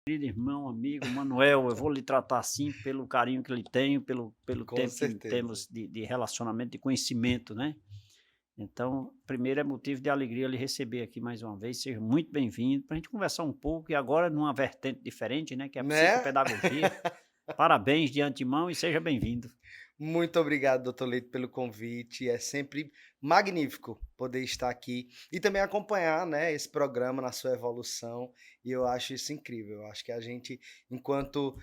Querido irmão, amigo, Manuel, eu vou lhe tratar assim pelo carinho que lhe tenho, pelo Com tempo que certeza. temos de relacionamento, de conhecimento, né. Então, primeiro é motivo de alegria lhe receber aqui mais uma vez, seja muito bem-vindo, para a gente conversar um pouco e agora numa vertente diferente, né, que é a Né? psicopedagogia. Parabéns de antemão e seja bem-vindo. Muito obrigado, doutor Leite, pelo convite. É sempre magnífico poder estar aqui e também acompanhar, né, esse programa na sua evolução. E eu acho isso incrível. Eu acho que a gente, enquanto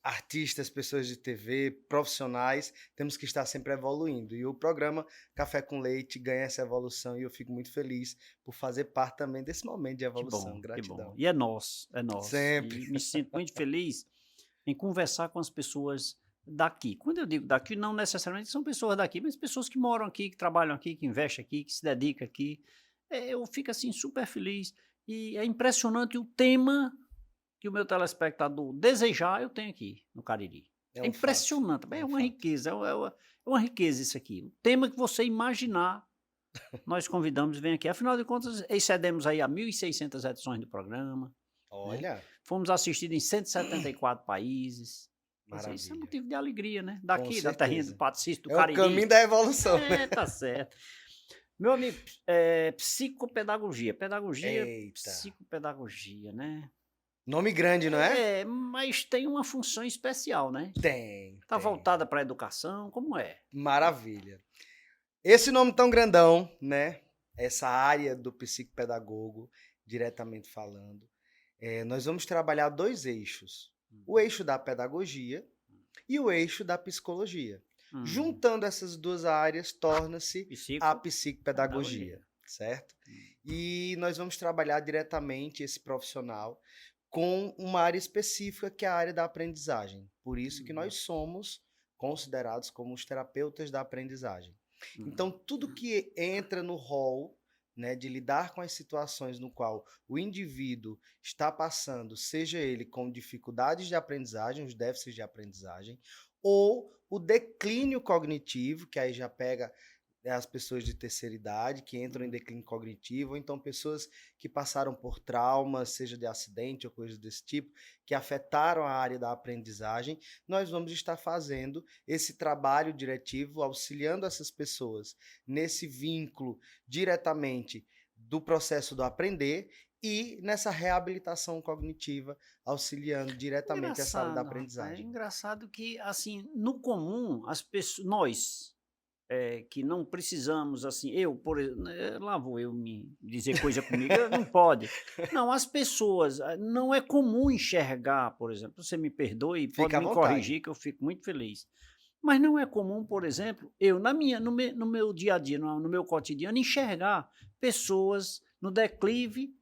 artistas, pessoas de TV, profissionais, temos que estar sempre evoluindo. E o programa Café com Leite ganha essa evolução e eu fico muito feliz por fazer parte também desse momento de Que evolução. bom, que bom. Gratidão. E é nosso, é nosso. Sempre. E me sinto muito feliz em conversar com as pessoas daqui. Quando eu digo daqui, não necessariamente são pessoas daqui, mas pessoas que moram aqui, que trabalham aqui, que investem aqui, que se dedicam aqui. Eu fico assim super feliz e é impressionante o tema que o meu telespectador desejar, eu tenho aqui no Cariri. É É um fato. impressionante, É é um uma fato. riqueza, é uma riqueza isso aqui. O tema que você imaginar, nós convidamos, vem aqui. Afinal de contas, excedemos aí a 1.600 edições do programa, né? Olha, Fomos assistidos em 174 países. Quer dizer, isso é maravilha. motivo de alegria, né? Com Daqui, da terrinha do certeza. Patricis, do É o Cariri. caminho da evolução, né. É, tá certo. Meu amigo, psicopedagogia, Eita, psicopedagogia, né? nome grande, não é? É, mas tem uma função especial, né? Tem, Tá tem. voltada para a educação, como é? Maravilha. Esse nome tão grandão, né, essa área do psicopedagogo, diretamente falando, nós vamos trabalhar 2 eixos, o Uhum, eixo da pedagogia e o eixo da psicologia. uhum. Juntando essas 2 áreas, torna-se a Psicopedagogia. psicopedagogia, certo? Hum, E nós vamos trabalhar diretamente esse profissional com uma área específica que é a área da aprendizagem. Por isso que uhum, nós somos considerados como os terapeutas da aprendizagem. Então, uhum, tudo que entra no rol, né, de lidar com as situações no qual o indivíduo está passando, seja ele com dificuldades de aprendizagem, os déficits de aprendizagem, ou o declínio cognitivo, que aí já pega as pessoas de terceira idade que entram em uhum, declínio cognitivo, ou então pessoas que passaram por traumas, seja de acidente ou coisas desse tipo, que afetaram a área da aprendizagem, nós vamos estar fazendo esse trabalho diretivo, auxiliando essas pessoas nesse vínculo diretamente do processo do aprender e nessa reabilitação cognitiva, auxiliando diretamente essa área da engraçado, rapaz, é aprendizagem. engraçado que, assim, no comum, as pessoas nós, que não precisamos, assim, eu, lá vou eu me dizer coisa comigo, não pode. Não, as pessoas, não é comum enxergar, por exemplo, você me perdoe e pode Fica à me vontade. corrigir que eu fico muito feliz. Mas não é comum, por exemplo, eu na minha no meu dia a dia, no meu cotidiano, enxergar pessoas no declive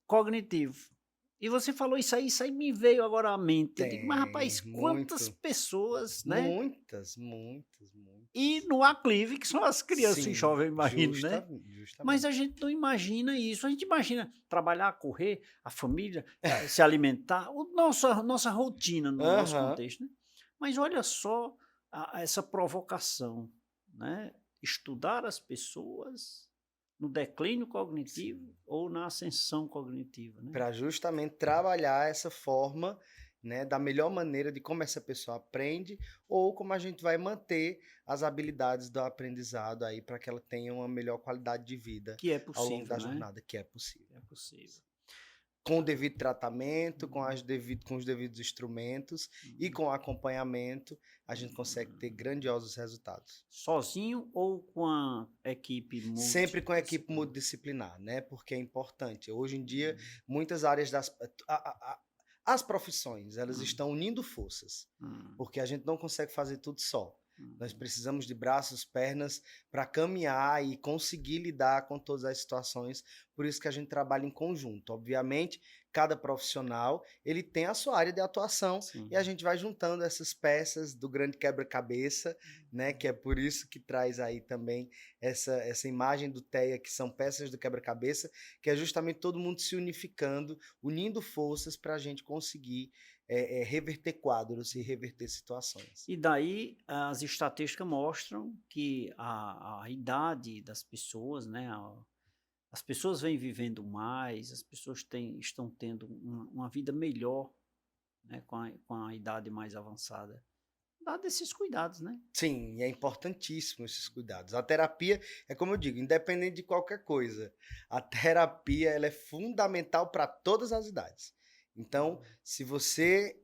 cognitivo. E você falou isso aí me veio agora à mente. Eu digo: "Mas Tem, rapaz, quantas muito. pessoas, né?" Muitas, muitas, E muitas. no aclive, que são as crianças e Sim, jovens, eu imagino, né. Mas a justamente. gente não imagina isso, a gente imagina trabalhar, correr, a família, se alimentar, o nossa rotina no nosso Aham, contexto, né. Mas olha só essa provocação, né, estudar as pessoas no declínio cognitivo sim. ou na ascensão cognitiva, né. Para justamente trabalhar essa forma, né, da melhor maneira de como essa pessoa aprende ou como a gente vai manter as habilidades do aprendizado aí para que ela tenha uma melhor qualidade de vida Que é ao longo possível, da né, jornada, que é possível. é possível. Com o devido tratamento, Uhum, com os devidos instrumentos e uhum, com acompanhamento, a gente consegue ter uhum. grandiosos resultados. Sozinho ou com a equipe Sempre com a equipe multidisciplinar? multidisciplinar, né, porque é importante. Hoje em dia, Hum, muitas áreas as profissões, elas hum, estão unindo forças, hum, porque a gente não consegue fazer tudo só. Nós uhum. precisamos de braços, pernas para caminhar e conseguir lidar com todas as situações, por isso que a gente trabalha em conjunto. Obviamente, cada profissional, ele tem a sua área de atuação e a Sim. gente vai juntando essas peças do grande quebra-cabeça, né, que é por isso que traz aí também essa imagem do TEA, que são peças do quebra-cabeça, que é justamente todo mundo se unificando, unindo forças para a gente conseguir reverter quadros e reverter situações. E daí as estatísticas mostram que a idade das pessoas, né, as pessoas vêm vivendo mais, as pessoas estão tendo uma vida melhor, né, com a idade mais avançada, dado esses cuidados, né? Sim, e é importantíssimo esses cuidados. A terapia, é como eu digo, independente de qualquer coisa, a terapia ela é fundamental para todas as idades. Então, se você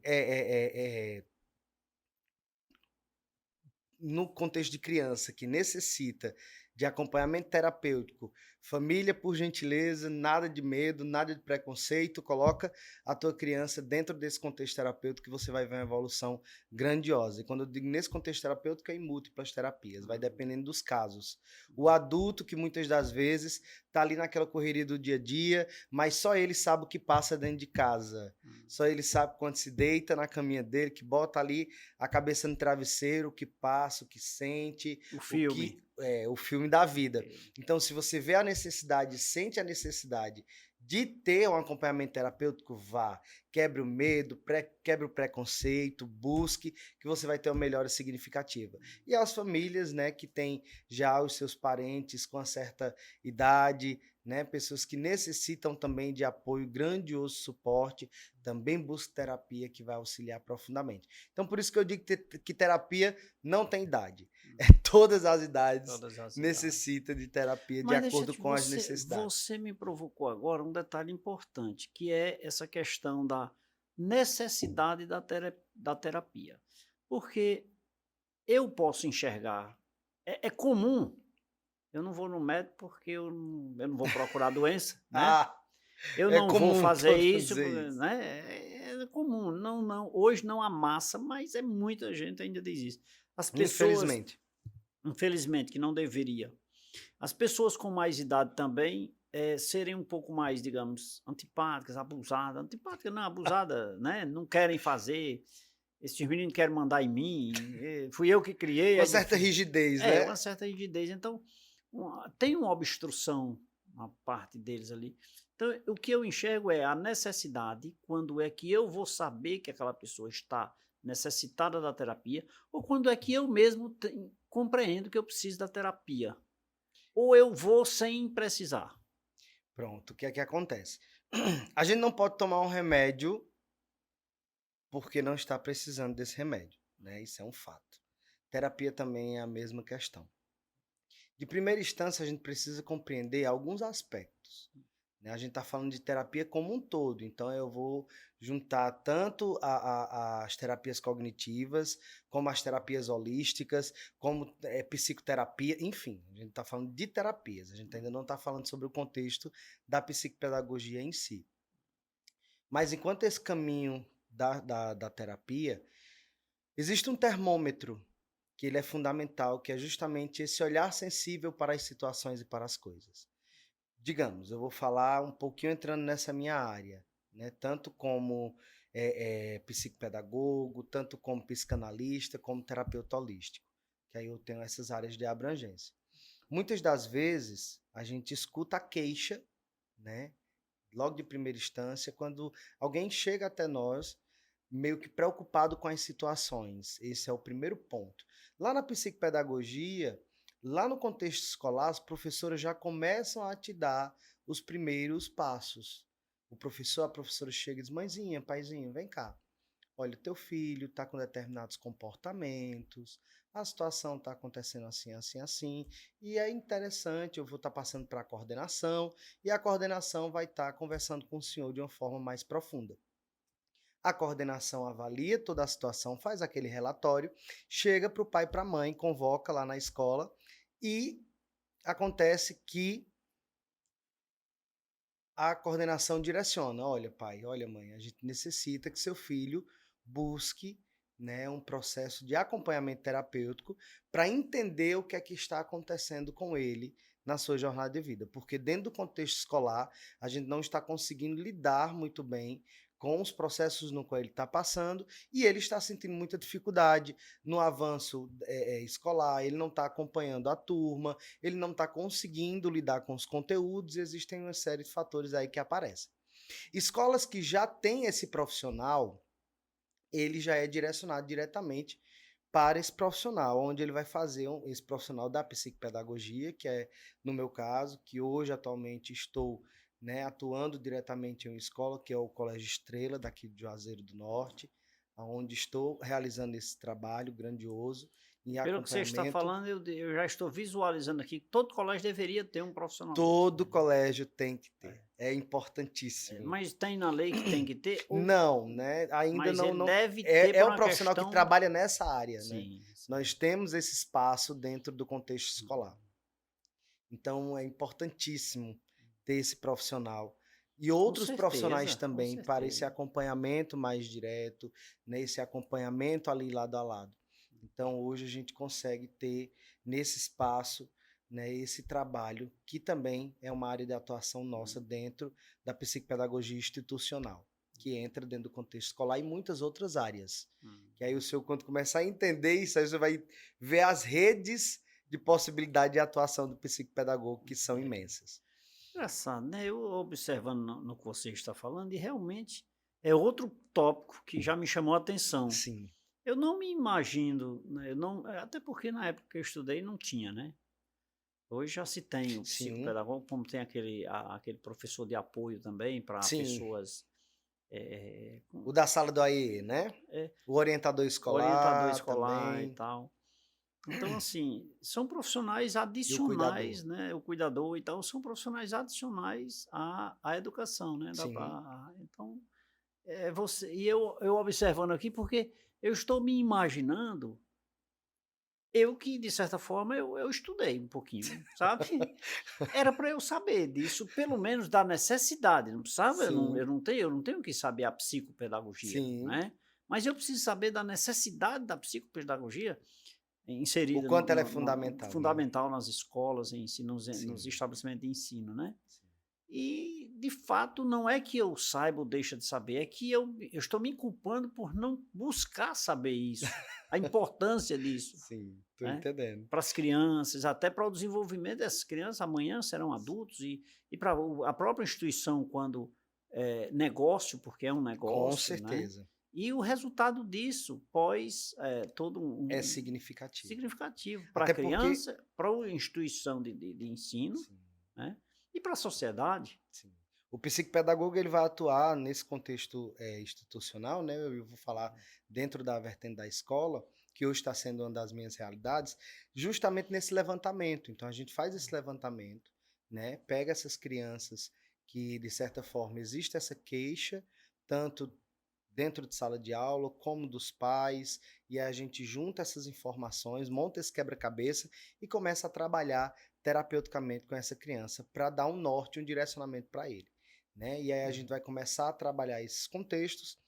no contexto de criança que necessita de acompanhamento terapêutico, família, por gentileza, nada de medo, nada de preconceito, coloca a tua criança dentro desse contexto terapêutico que você vai ver uma evolução grandiosa. E quando eu digo nesse contexto terapêutico, é em múltiplas terapias, vai dependendo dos casos. O adulto, que muitas das vezes está ali naquela correria do dia a dia, mas só ele sabe o que passa dentro de casa. Só ele sabe quando se deita na caminha dele, que bota ali a cabeça no travesseiro, o que passa, o que sente, O filme. o filme da vida. Então, se você vê a necessidade, sente a necessidade de ter um acompanhamento terapêutico, vá, quebre o medo, quebre o preconceito, busque, que você vai ter uma melhora significativa. E as famílias, né, que têm já os seus parentes com uma certa idade, né, pessoas que necessitam também de apoio, grandioso suporte, também busca terapia que vai auxiliar profundamente. Então, por isso que eu digo que terapia não tem idade. Todas as idades Todas as idades. necessitam de terapia de Mas acordo com as necessidades. você me provocou agora um detalhe importante, que é essa questão da necessidade da terapia. Porque eu posso enxergar, é comum, eu não vou no médico porque eu não vou procurar doença, né? Ah, Eu é não vou comum fazer todos isso, dizer isso. né? É comum. Não, hoje não há massa, mas é muita gente ainda diz isso. As pessoas, Infelizmente. infelizmente, que não deveria. As pessoas com mais idade também serem um pouco mais, digamos, antipáticas, abusadas. Antipáticas não, abusada, né? Não querem fazer. Esses meninos querem mandar em mim. Fui eu que criei. Uma certa rigidez, Uma né? certa rigidez. Então, tem uma obstrução, uma parte deles ali. Então, o que eu enxergo é a necessidade, quando é que eu vou saber que aquela pessoa está necessitada da terapia, ou quando é que eu mesmo compreendo que eu preciso da terapia. Ou eu vou sem precisar. Pronto, o que é que acontece? A gente não pode tomar um remédio porque não está precisando desse remédio, né? Isso é um fato. Terapia também é a mesma questão. De primeira instância, a gente precisa compreender alguns aspectos, né? A gente está falando de terapia como um todo, então eu vou juntar tanto as terapias cognitivas, como as terapias holísticas, como psicoterapia, enfim, a gente está falando de terapias, a gente ainda não está falando sobre o contexto da psicopedagogia em si. Mas enquanto esse caminho da terapia, existe um termômetro que ele é fundamental, que é justamente esse olhar sensível para as situações e para as coisas. Digamos, eu vou falar um pouquinho entrando nessa minha área, né? Tanto como psicopedagogo, tanto como psicanalista, como terapeuta holístico, que aí eu tenho essas áreas de abrangência. Muitas das vezes a gente escuta a queixa, né? Logo de primeira instância, quando alguém chega até nós meio que preocupado com as situações. Esse é o primeiro ponto. Lá na psicopedagogia, lá no contexto escolar, as professoras já começam a te dar os primeiros passos. O professor, a professora chega e diz: mãezinha, paizinho, vem cá. Olha, teu filho está com determinados comportamentos, a situação está acontecendo assim, assim, assim, e é interessante, eu vou estar passando para a coordenação, e a coordenação vai estar conversando com o senhor de uma forma mais profunda. A coordenação avalia toda a situação, faz aquele relatório, chega para o pai e para a mãe, convoca lá na escola, e acontece que a coordenação direciona: olha, pai, olha, mãe, a gente necessita que seu filho busque, né, um processo de acompanhamento terapêutico para entender o que é que está acontecendo com ele na sua jornada de vida, porque dentro do contexto escolar a gente não está conseguindo lidar muito bem com os processos no qual ele está passando, e ele está sentindo muita dificuldade no avanço escolar, ele não está acompanhando a turma, ele não está conseguindo lidar com os conteúdos, e existem uma série de fatores aí que aparecem. Escolas que já têm esse profissional, ele já é direcionado diretamente para esse profissional, onde ele vai fazer esse profissional da psicopedagogia, que é, no meu caso, que hoje atualmente estou, né, atuando diretamente em uma escola, que é o Colégio Estrela, daqui de Juazeiro do Norte, onde estou realizando esse trabalho grandioso em Pelo que você está acompanhamento. falando, eu já estou visualizando aqui que todo colégio deveria ter um profissional desse, Todo né? colégio tem que ter, É. é importantíssimo. Mas tem na lei que tem que ter, Não, né, ainda mas não, ele não deve ter é por um uma profissional que questão. trabalha nessa área, né. Sim, sim. Nós temos esse espaço dentro do contexto Uhum. escolar. Então é importantíssimo ter esse profissional. E outros profissionais Com também para esse certeza. acompanhamento mais direto, né, esse acompanhamento ali lado a lado. Então hoje a gente consegue ter nesse espaço, né, esse trabalho que também é uma área de atuação nossa Hum, dentro da psicopedagogia institucional, que entra dentro do contexto escolar e muitas outras áreas. Que aí uhum. o seu, quando começar a entender isso, aí você vai ver as redes de possibilidade de atuação do psicopedagogo que são É. imensas. Engraçado, né? Eu observando no que você está falando, e realmente é outro tópico que já me chamou a atenção. Sim, Eu não me imagino, né, eu não, até porque na época que eu estudei não tinha, né? Hoje já se tem o sim, psicopedagogo, como tem aquele professor de apoio também para sim. pessoas O da sala do AE, né? é, O orientador orientador escolar escolar e também tal. Então, assim, são profissionais e o cuidador. adicionais, né? O cuidador e tal, são profissionais adicionais à educação, né? Sim, Então, eu observando aqui, porque eu estou me imaginando. Eu que, de certa forma, eu estudei um pouquinho, sabe. Era para eu saber disso, pelo menos da necessidade, não precisava, sim, eu não tenho que saber a psicopedagogia, sim. né, mas eu preciso saber da necessidade da psicopedagogia O inserida quanto ela é fundamental, né? fundamental nas escolas, em ensino, nos Sim, estabelecimentos de ensino, né. sim. E, de fato, não é que eu saiba ou deixa de saber, é que eu estou me culpando por não buscar saber isso, a importância disso. Sim, tô Né, entendendo. para as crianças, até para o desenvolvimento dessas crianças, amanhã serão adultos e para a própria instituição quando, negócio, porque é um Com negócio, né, certeza. e o resultado disso pós, todo É um significativo. significativo para a Até porque criança, para a instituição de ensino, sim, né, e para a sociedade. sim. O psicopedagogo ele vai atuar nesse contexto, institucional, né, eu vou falar dentro da vertente da escola, que hoje está sendo uma das minhas realidades, justamente nesse levantamento. Então a gente faz esse levantamento, né, pega essas crianças que de certa forma existe essa queixa, tanto dentro de sala de aula, como dos pais, e a gente junta essas informações, monta esse quebra-cabeça e começa a trabalhar terapeuticamente com essa criança para dar um norte, um direcionamento para ele, né? E aí a gente Uhum. vai começar a trabalhar esses contextos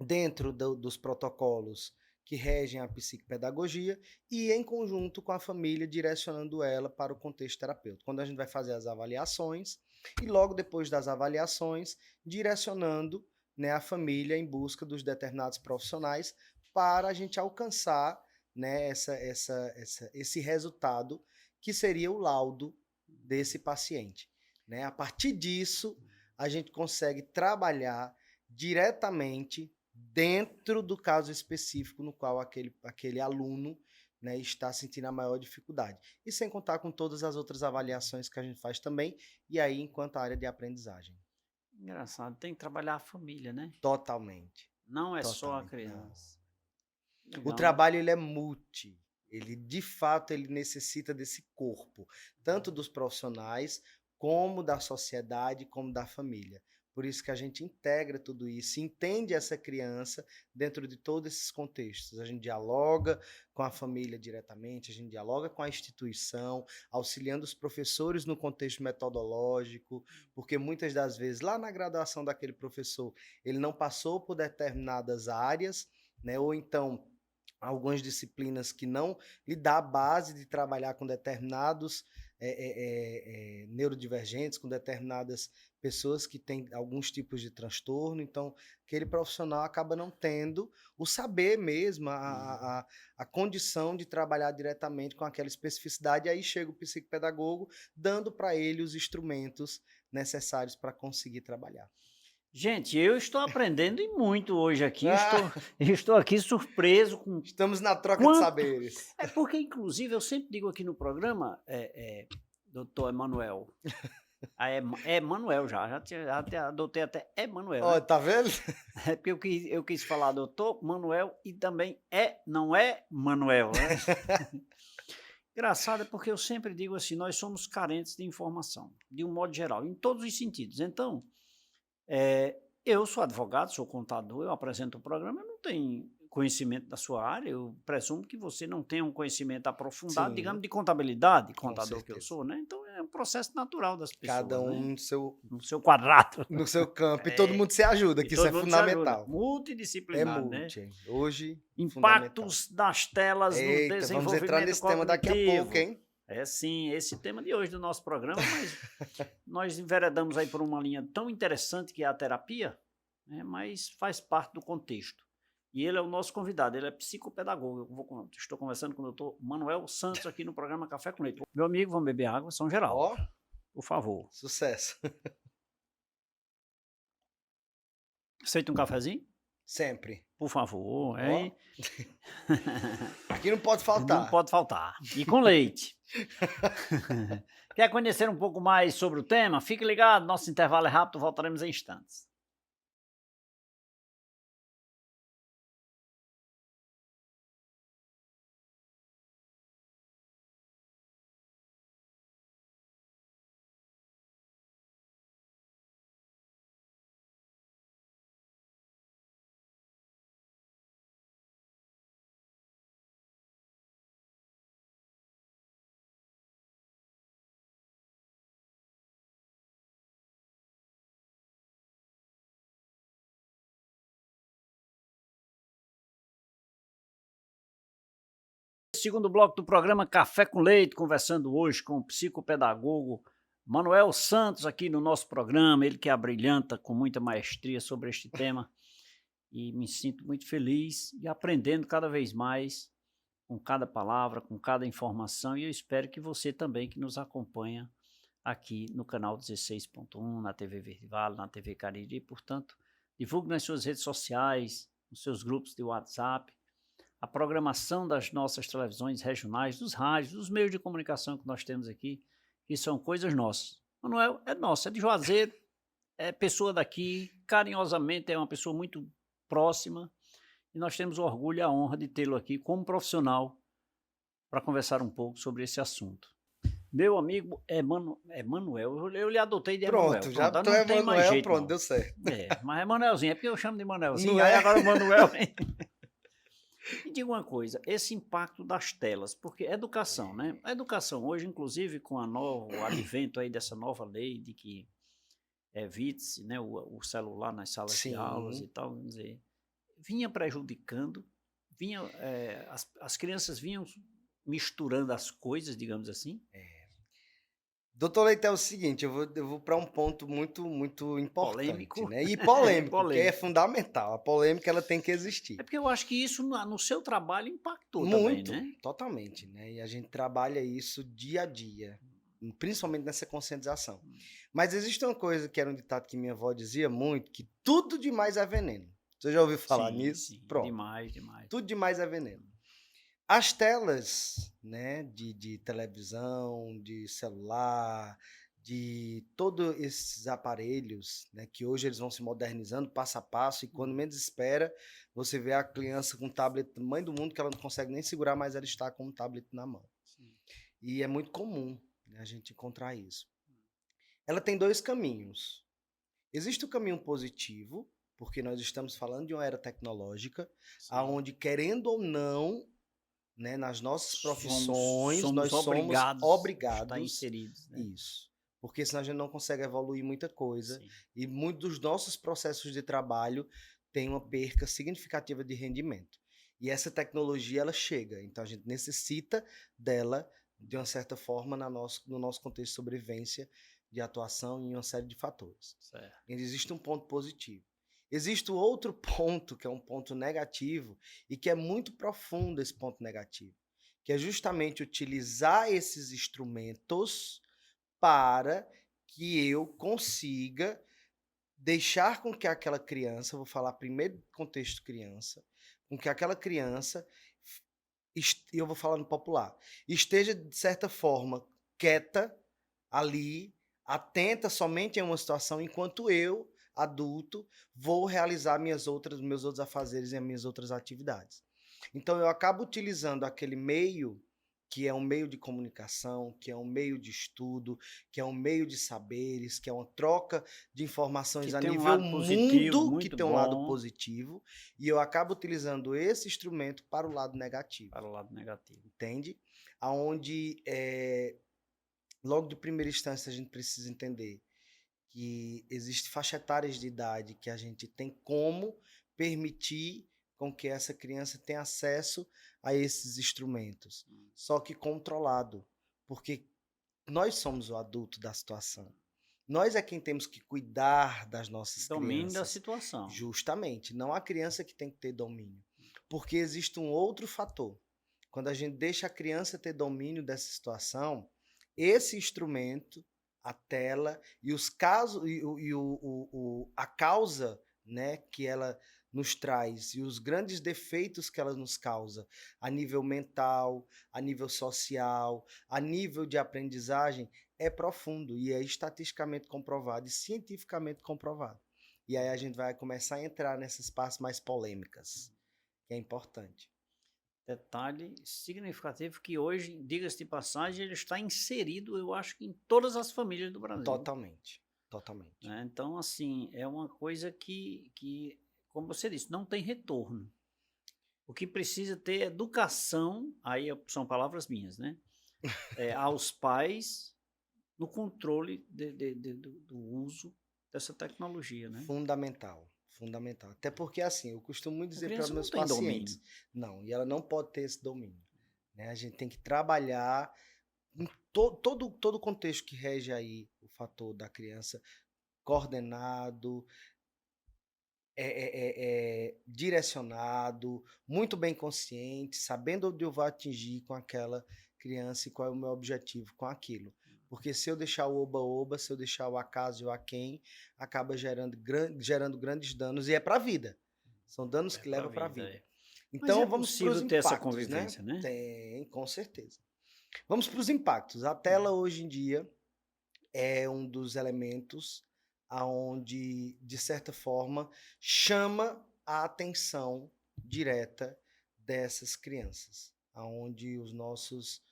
dentro dos protocolos que regem a psicopedagogia e em conjunto com a família, direcionando ela para o contexto terapêutico. Quando a gente vai fazer as avaliações e logo depois das avaliações, direcionando, né, a família em busca dos determinados profissionais para a gente alcançar, né, esse resultado que seria o laudo desse paciente. Né? A partir disso, a gente consegue trabalhar diretamente dentro do caso específico no qual aquele aluno, né, está sentindo a maior dificuldade. E sem contar com todas as outras avaliações que a gente faz também, e aí enquanto área de aprendizagem. Engraçado, tem que trabalhar a família, né, Totalmente, não é só a totalmente, não. criança. O Legal. trabalho ele é multi, ele de fato ele necessita desse corpo, tanto dos profissionais, como da sociedade, como da família. Por isso que a gente integra tudo isso, entende essa criança dentro de todos esses contextos. A gente dialoga com a família diretamente, a gente dialoga com a instituição, auxiliando os professores no contexto metodológico, porque muitas das vezes lá na graduação daquele professor, ele não passou por determinadas áreas, né, ou então algumas disciplinas que não lhe dá a base de trabalhar com determinados neurodivergentes, com determinadas pessoas que têm alguns tipos de transtorno, então aquele profissional acaba não tendo o saber mesmo, Uhum. a condição de trabalhar diretamente com aquela especificidade, e aí chega o psicopedagogo dando para ele os instrumentos necessários para conseguir trabalhar. Gente, eu estou aprendendo e muito hoje aqui. Ah, Estou aqui surpreso com estamos na troca de quanto. saberes. É porque, inclusive, eu sempre digo aqui no programa, doutor Emanuel. É Emanuel já adotei até Emanuel, Ó, né? tá vendo? É porque eu quis falar doutor Manuel e também não é Manuel, né? Engraçado é porque eu sempre digo assim, nós somos carentes de informação, de um modo geral, em todos os sentidos. Então, eu sou advogado, sou contador, eu apresento o programa, eu não tenho conhecimento da sua área, eu presumo que você não tenha um conhecimento aprofundado, digamos, Sim, de contabilidade, com contador que eu certeza. sou, né? Então é um processo natural das Cada pessoas, né? um No seu quadrado. no seu campo e todo mundo se ajuda, E que isso é todo mundo se ajuda. fundamental. É Multidisciplinar, né? multi, hein? Hoje, fundamental. Impactos das telas no Eita, vamos entrar desenvolvimento nesse tema daqui a pouco, cognitivo. hein? É sim, esse tema de hoje do nosso programa, mas nós enveredamos aí por uma linha tão interessante que é a terapia, né, mas faz parte do contexto. E ele é o nosso convidado, ele é psicopedagogo. Estou conversando com o doutor Manuel Santos aqui no programa Café com Leite. Meu amigo, vamos beber água, São Geraldo, Ó, por favor. sucesso. Aceita um cafezinho? Sempre. Por favor, Ó, hein? aqui não pode Não faltar. pode faltar. E com leite. Quer conhecer um pouco mais sobre o tema? Fique ligado, nosso intervalo é rápido, voltaremos em instantes. Segundo bloco do programa Café com Leite, conversando hoje com o psicopedagogo Manuel Santos aqui no nosso programa, ele que abrilhanta com muita maestria sobre este tema e me sinto muito feliz e aprendendo cada vez mais com cada palavra, com cada informação e eu espero que você também que nos acompanha aqui no canal 16.1, na TV Verde Vale, na TV Cariri, portanto, divulgue nas suas redes sociais, nos seus grupos de WhatsApp, a programação das nossas televisões regionais, dos rádios, dos meios de comunicação que nós temos aqui, que são coisas nossas. Manuel é nosso, é de Juazeiro, é pessoa daqui, carinhosamente é uma pessoa muito próxima, e nós temos o orgulho e a honra de tê-lo aqui como profissional para conversar um pouco sobre esse assunto. Meu amigo Emanuel, eu lhe adotei de Emanuel, Pronto, já pronto, tô não tem mais Emanuel, jeito pronto, não. deu certo. Mas é Manuelzinho, é porque eu chamo de Manuelzinho, Não aí é? agora o Manuel vem. Me diga uma coisa, esse impacto das telas, porque educação, né? A educação hoje, inclusive com o advento aí dessa nova lei de que evite-se, né, o celular nas salas de aulas e Sim. tal, vamos dizer, vinha prejudicando, as crianças vinham misturando as coisas, digamos assim. Doutor Leite, é o seguinte, eu vou para um ponto muito importante, Polêmico. né? E polêmico, que é Polêmico. fundamental. A polêmica ela tem que É existir. porque eu acho que isso no seu trabalho impactou também, Muito, né? totalmente, né? E a gente trabalha isso dia a dia, principalmente nessa conscientização. Mas existe uma coisa que era um ditado que minha avó dizia muito, que tudo demais é veneno. Você já ouviu falar Sim, nisso? sim, Pronto. demais, demais. Tudo demais é veneno. As telas, né, de televisão, de celular, de todos esses aparelhos, né, que hoje eles vão se modernizando passo a passo e quando menos espera, você vê a criança com um tablet do tamanho do mundo que ela não consegue nem segurar, mas ela está com um tablet na mão. Sim. E é muito comum, né, a gente encontrar isso. Ela tem dois caminhos. Existe o caminho positivo, porque nós estamos falando de uma era tecnológica, Sim. aonde querendo ou não, né, nas nossas profissões, somos nós somos obrigados a estar obrigados. inseridos, né? Isso. Porque senão a gente não consegue evoluir muita coisa. Sim. E muitos dos nossos processos de trabalho têm uma perca significativa de rendimento. E essa tecnologia, ela chega. Então a gente necessita dela, de uma certa forma, no nosso contexto de sobrevivência, de atuação em uma série de fatores. Certo. Existe um ponto positivo. Existe o outro ponto, que é um ponto negativo, e que é muito profundo esse ponto negativo, que é justamente utilizar esses instrumentos para que eu consiga deixar com que aquela criança, vou falar primeiro do contexto criança, com que aquela criança, e eu vou falar no popular, esteja de certa forma quieta ali, atenta somente em uma situação, enquanto eu, adulto, vou realizar meus outros afazeres e as minhas outras atividades. Então eu acabo utilizando aquele meio que é um meio de comunicação, que é um meio de estudo, que é um meio de saberes, que é uma troca de Que informações a tem um nível lado positivo mundo, que muito tem um lado bom positivo, e eu acabo utilizando esse instrumento para o lado negativo, para o lado negativo. entende? Aonde logo de primeira instância a gente precisa entender que existem faixa etárias de idade que a gente tem como permitir com que essa criança tenha acesso a esses instrumentos, só que controlado, porque nós somos o adulto da situação. Nós é quem temos que cuidar das nossas Domínio da crianças, situação. justamente, não a criança que tem que ter domínio, porque existe um outro fator. Quando a gente deixa a criança ter domínio dessa situação, esse instrumento, a tela e os casos a causa, né, que ela nos traz e os grandes defeitos que ela nos causa a nível mental, a nível social, a nível de aprendizagem é profundo e é estatisticamente comprovado e cientificamente comprovado. E aí a gente vai começar a entrar nessas partes mais polêmicas, que é importante. Detalhe significativo que hoje, diga-se de passagem, ele está inserido, eu acho que em todas as famílias do Brasil. Totalmente, totalmente. Né? Então, assim, é uma coisa que, como você disse, não tem retorno. O que precisa ter é educação, aí são palavras minhas, né? Aos pais no controle do uso dessa tecnologia, né? Fundamental, fundamental. Até porque, assim, eu costumo muito A dizer para criança não meus tem pacientes, domínio. não, e ela não pode ter esse domínio. Né? A gente tem que trabalhar em todo o contexto que rege aí o fator da criança coordenado, direcionado, muito bem consciente, sabendo onde eu vou atingir com aquela criança e qual é o meu objetivo com aquilo. Porque se eu deixar o oba-oba, se eu deixar o acaso e o aquém, acaba gerando grandes danos e é para a vida. São danos que levam para a vida. Mas é Então vamos para os possível ter essa impactos, né? convivência, né? Tem, com certeza. Vamos para os impactos. A tela hoje em dia é um dos elementos aonde, de certa forma, chama a atenção direta dessas crianças, aonde os nossas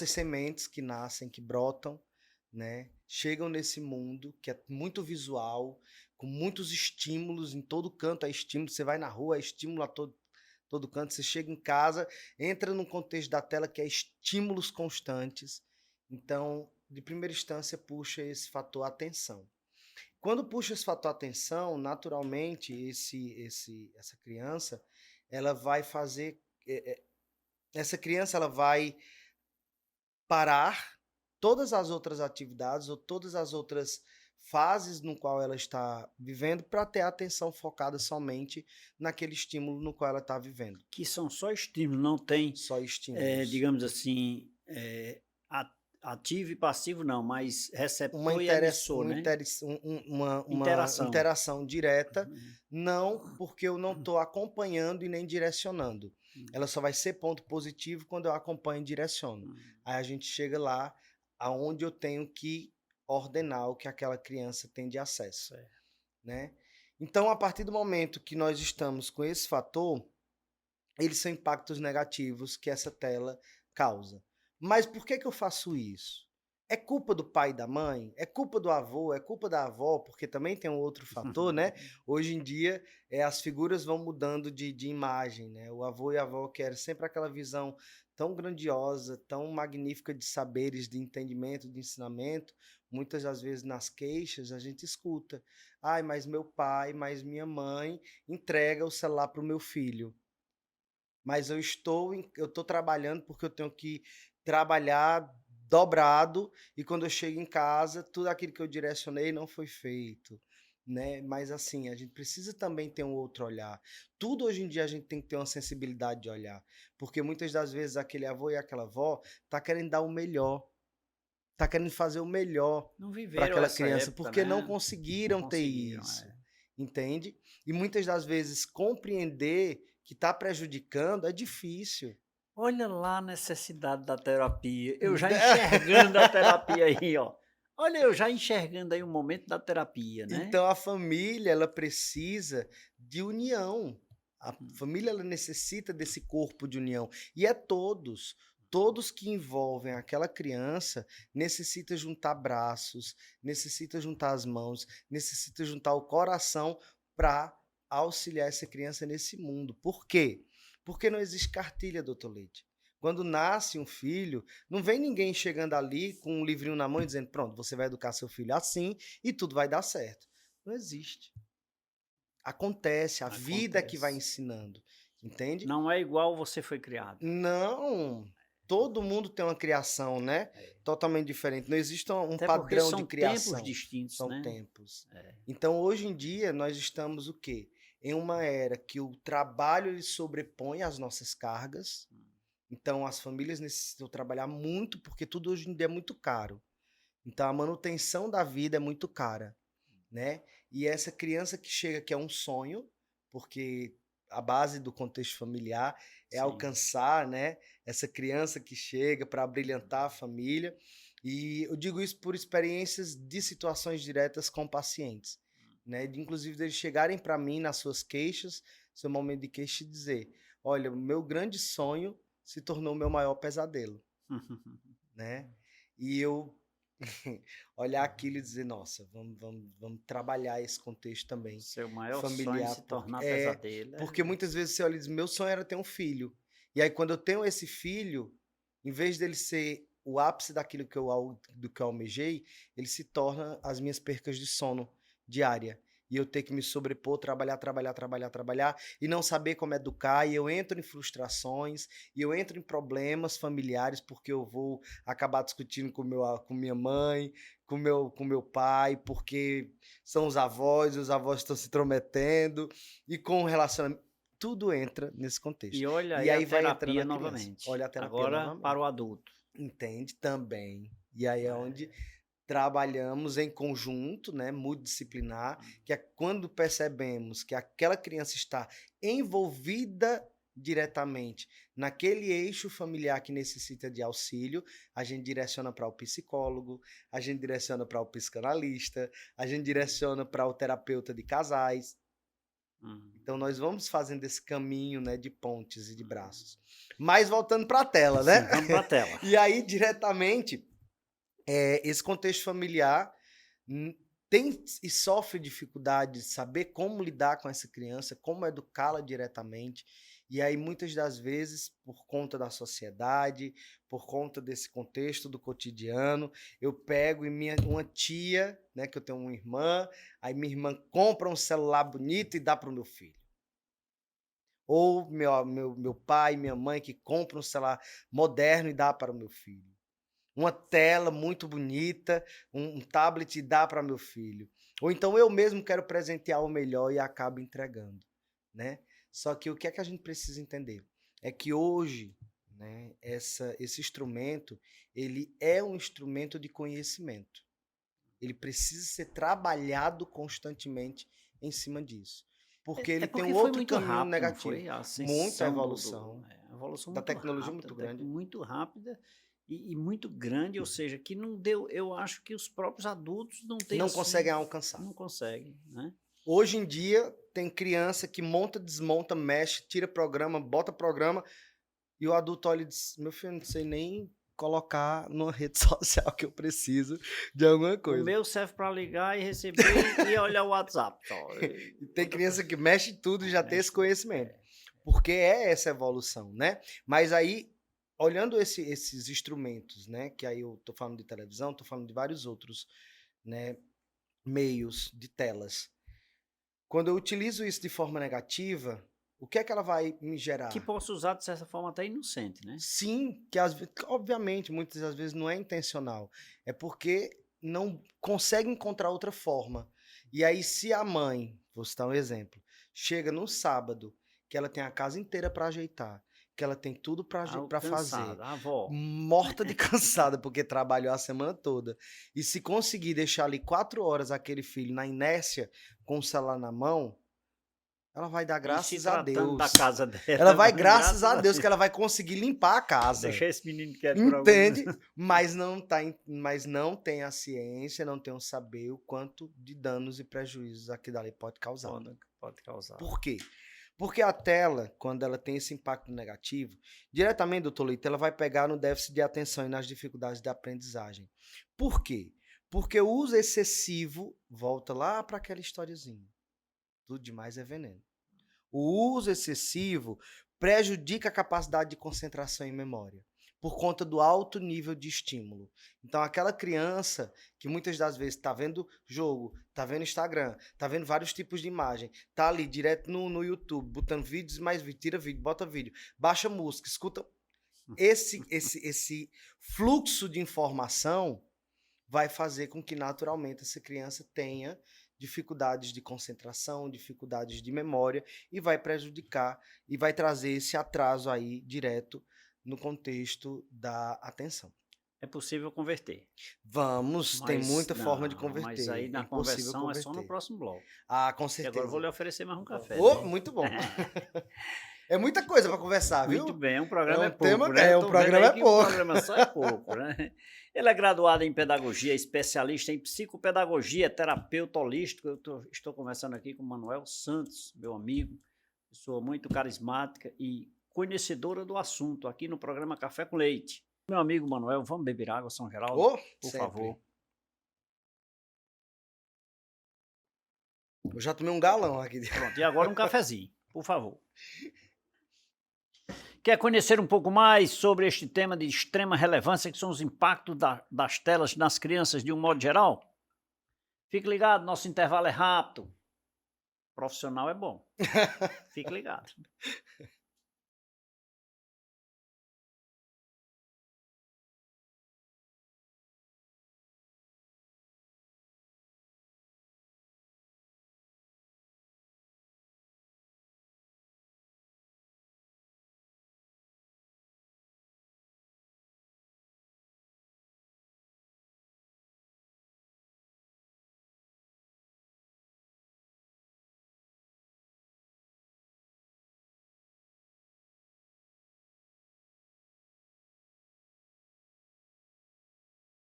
sementes que nascem, que brotam, né, chegam nesse mundo que é muito visual, com muitos estímulos, em todo canto há estímulo, você vai na rua, há estímulo a todo canto, você chega em casa, entra num contexto da tela que é estímulos constantes, então, de primeira instância, puxa esse fator atenção. Quando puxa esse fator atenção, naturalmente, essa criança, ela vai fazer, essa criança ela vai parar todas as outras atividades ou todas as outras fases no qual ela está vivendo para ter a atenção focada somente naquele estímulo no qual ela está vivendo. Que são só estímulos, não tem, Só estímulos. digamos assim, ativo e passivo não, mas Uma, receptor e emissor, né? uma Interação. interação direta, não porque eu não estou acompanhando e nem direcionando. Ela só vai ser ponto positivo quando eu acompanho e direciono. Aí a gente chega lá aonde eu tenho que ordenar o que aquela criança tem de acesso. Né? Então, a partir do momento que nós estamos com esse fator, eles são impactos negativos que essa tela causa. Mas por que eu faço isso? É culpa do pai e da mãe? É culpa do avô? É culpa da avó? Porque também tem um outro fator, né? Hoje em dia, as figuras vão mudando de imagem, né? O avô e a avó querem sempre aquela visão tão grandiosa, tão magnífica de saberes, de entendimento, de ensinamento. Muitas das vezes nas queixas a gente escuta: ai, mas meu pai, mas minha mãe entrega o celular para o meu filho. Mas eu estou trabalhando porque eu tenho que trabalhar dobrado e quando eu chego em casa, tudo aquilo que eu direcionei não foi feito, né? Mas assim, a gente precisa também ter um outro olhar. Tudo hoje em dia a gente tem que ter uma sensibilidade de olhar, porque muitas das vezes aquele avô e aquela avó tá querendo dar o melhor, tá querendo fazer o melhor Não para viveram aquela essa criança, época, porque não né? conseguiram Não ter conseguiram, isso, entende? E muitas das vezes compreender que está prejudicando é difícil. Olha lá a necessidade da terapia. Eu já enxergando a terapia aí, ó. Olha, eu já enxergando aí o momento da terapia, né? Então a família, ela precisa de união. A Hum, família, ela necessita desse corpo de união. E é todos. Todos que envolvem aquela criança necessita juntar braços, necessita juntar as mãos, necessita juntar o coração para auxiliar essa criança nesse mundo. Por quê? Porque não existe cartilha, doutor Leite. Quando nasce um filho, não vem ninguém chegando ali com um livrinho na mão e dizendo: pronto, você vai educar seu filho assim e tudo vai dar certo. Não existe. Acontece, a vida é que vai acontece. ensinando, entende? Não é igual você foi criado. Não, todo mundo tem uma criação, né? É. Totalmente diferente. Não existe um Até porque padrão de são tempos criação, distintos, são né? tempos. É. Então, hoje em dia, nós estamos o quê? Em uma era que o trabalho ele sobrepõe as nossas cargas. Então, as famílias necessitam trabalhar muito, porque tudo hoje em dia é muito caro. Então, a manutenção da vida é muito cara, né? E essa criança que chega, que é um sonho, porque a base do contexto familiar é Sim. alcançar, né? Essa criança que chega para brilhantar a família. E eu digo isso por experiências de situações diretas com pacientes, né? De, inclusive, deles chegarem para mim nas suas queixas, seu momento de queixa, e dizer: olha, o meu grande sonho se tornou o meu maior pesadelo, né? E eu olhar aquilo e dizer: nossa, vamos trabalhar esse contexto também Seu maior sonho familiar. se tornar pesadelo. Porque muitas vezes você olha e diz: meu sonho era ter um filho. E aí, quando eu tenho esse filho, em vez dele ser o ápice daquilo que do que eu almejei, ele se torna as minhas percas de sono diária. E eu ter que me sobrepor, trabalhar, e não saber como educar, e eu entro em frustrações, e eu entro em problemas familiares, porque eu vou acabar discutindo com minha mãe, com meu pai, porque são os avós estão se intrometendo, e com o relacionamento. Tudo entra nesse contexto. E olha E aí a aí vai entrando terapia a criança. novamente. Olha a terapia Agora novamente. para o adulto. Entende? Também. E aí é É. onde trabalhamos em conjunto, né, multidisciplinar, que é quando percebemos que aquela criança está envolvida diretamente naquele eixo familiar que necessita de auxílio, a gente direciona para o psicólogo, a gente direciona para o psicanalista, a gente direciona para o terapeuta de casais. Hum. Então nós vamos fazendo esse caminho, né, de pontes e de braços. Mas voltando para a tela, Sim, né? vamos para a tela. E aí diretamente esse contexto familiar tem e sofre dificuldade de saber como lidar com essa criança, como educá-la diretamente. E aí, muitas das vezes, por conta da sociedade, por conta desse contexto do cotidiano, eu pego e uma tia, né, que eu tenho uma irmã, aí minha irmã compra um celular bonito e dá para o meu filho. Ou meu pai, minha mãe que compra um celular moderno e dá para o meu filho. Uma tela muito bonita, um tablet e dá para meu filho. Ou então eu mesmo quero presentear o melhor e acabo entregando, né? Só que o que é que a gente precisa entender? É que hoje, né, esse instrumento, ele é um instrumento de conhecimento. Ele precisa ser trabalhado constantemente em cima disso. Porque É ele tem um porque foi outro muito caminho rápido, não negativo. foi? A Muita ascensão evolução, a evolução da tecnologia muito rápida, grande. muito rápida e muito grande, ou seja, que não deu, eu acho que os próprios adultos não têm Não assim, conseguem alcançar. não conseguem, né? Hoje em dia, tem criança que monta, desmonta, mexe, tira programa, bota programa, e o adulto olha e diz: meu filho, não sei nem colocar numa rede social que eu preciso de alguma O coisa. meu serve para ligar e receber e olhar o WhatsApp só. E tem criança que mexe tudo e já tem Mexe esse tudo. conhecimento. Porque é essa evolução, né? Mas aí, olhando esses instrumentos, né? Que aí eu tô falando de televisão, tô falando de vários outros, né, meios de telas. Quando eu utilizo isso de forma negativa, o que é que ela vai me Que gerar? posso usar de certa forma até inocente, né? Sim, obviamente, muitas das vezes não é intencional. É porque não consegue encontrar outra forma. E aí, se a mãe, vou citar um exemplo, chega no sábado, que ela tem a casa inteira para ajeitar, que ela tem tudo para fazer. Cansada, a avó. Morta de cansada, porque trabalhou a semana toda. E se conseguir deixar ali 4 horas aquele filho na inércia, com o celular na mão, ela vai dar E se graças a tratando Deus. da casa dela. Ela vai, graças a Deus, que ela vai conseguir limpar a casa. Deixar esse menino quieto por alguns Entende? Mas não tem a ciência, não tem o saber o quanto de danos e prejuízos aquilo ali pode causar. Pode causar. Por quê? Porque a tela, quando ela tem esse impacto negativo, diretamente, doutor Leite, ela vai pegar no déficit de atenção e nas dificuldades da aprendizagem. Por quê? Porque o uso excessivo volta lá para aquela historiazinha. Tudo demais é veneno. O uso excessivo prejudica a capacidade de concentração e memória, por conta do alto nível de estímulo. Então, aquela criança que muitas das vezes está vendo jogo, está vendo Instagram, está vendo vários tipos de imagem, está ali direto no YouTube, botando vídeos, mais vídeo, tira vídeo, bota vídeo, baixa música, escuta. Esse fluxo de informação vai fazer com que, naturalmente, essa criança tenha dificuldades de concentração, dificuldades de memória, e vai prejudicar e vai trazer esse atraso aí direto no contexto da atenção. É possível converter. Tem muita forma de converter. Mas aí na conversão é só no próximo bloco. Ah, com E certeza. agora eu vou lhe oferecer mais um café. Oh, muito bom. É muita coisa para conversar, viu? Muito bem, um programa é pouco, né? Um programa é pouco. Um programa só é pouco, né? Ele é graduado em pedagogia, especialista em psicopedagogia, terapeuta holístico. Eu estou conversando aqui com o Manuel Santos, meu amigo, pessoa muito carismática e conhecedora do assunto, aqui no programa Café com Leite. Meu amigo Manuel, vamos beber água, São Geraldo? Por favor. Eu já tomei um galão aqui. Pronto, e agora um cafezinho, por favor. Quer conhecer um pouco mais sobre este tema de extrema relevância, que são os impactos das telas nas crianças de um modo geral? Fique ligado, nosso intervalo é rápido. Profissional é bom. Fique ligado.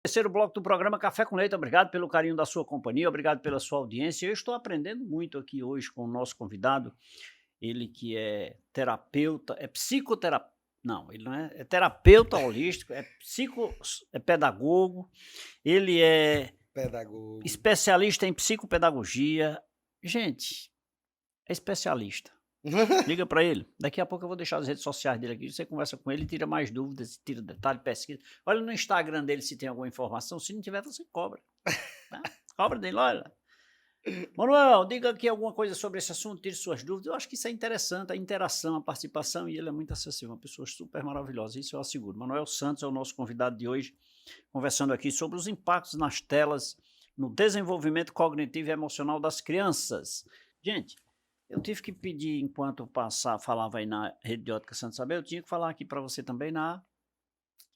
Terceiro bloco do programa Café com Leite. Obrigado pelo carinho da sua companhia, obrigado pela sua audiência. Eu estou aprendendo muito aqui hoje com o nosso convidado, ele que é terapeuta, é psicoterapeuta, não, ele não é terapeuta holístico, é pedagogo, ele é pedagogo, especialista em psicopedagogia. Gente, é especialista. Liga para ele. Daqui a pouco eu vou deixar as redes sociais dele aqui. Você conversa com ele, tira mais dúvidas, tira detalhe, pesquisa. Olha no Instagram dele se tem alguma informação. Se não tiver, você cobra. Tá? Cobra dele, olha. Manuel, diga aqui alguma coisa sobre esse assunto, tire suas dúvidas. Eu acho que isso é interessante, a interação, a participação, e ele é muito acessível, uma pessoa super maravilhosa, isso eu asseguro. Manuel Santos é o nosso convidado de hoje, conversando aqui sobre os impactos nas telas no desenvolvimento cognitivo e emocional das crianças. Gente, eu tive que pedir, enquanto falava aí na Rede de Ótica Santa Isabel, eu tinha que falar aqui para você também na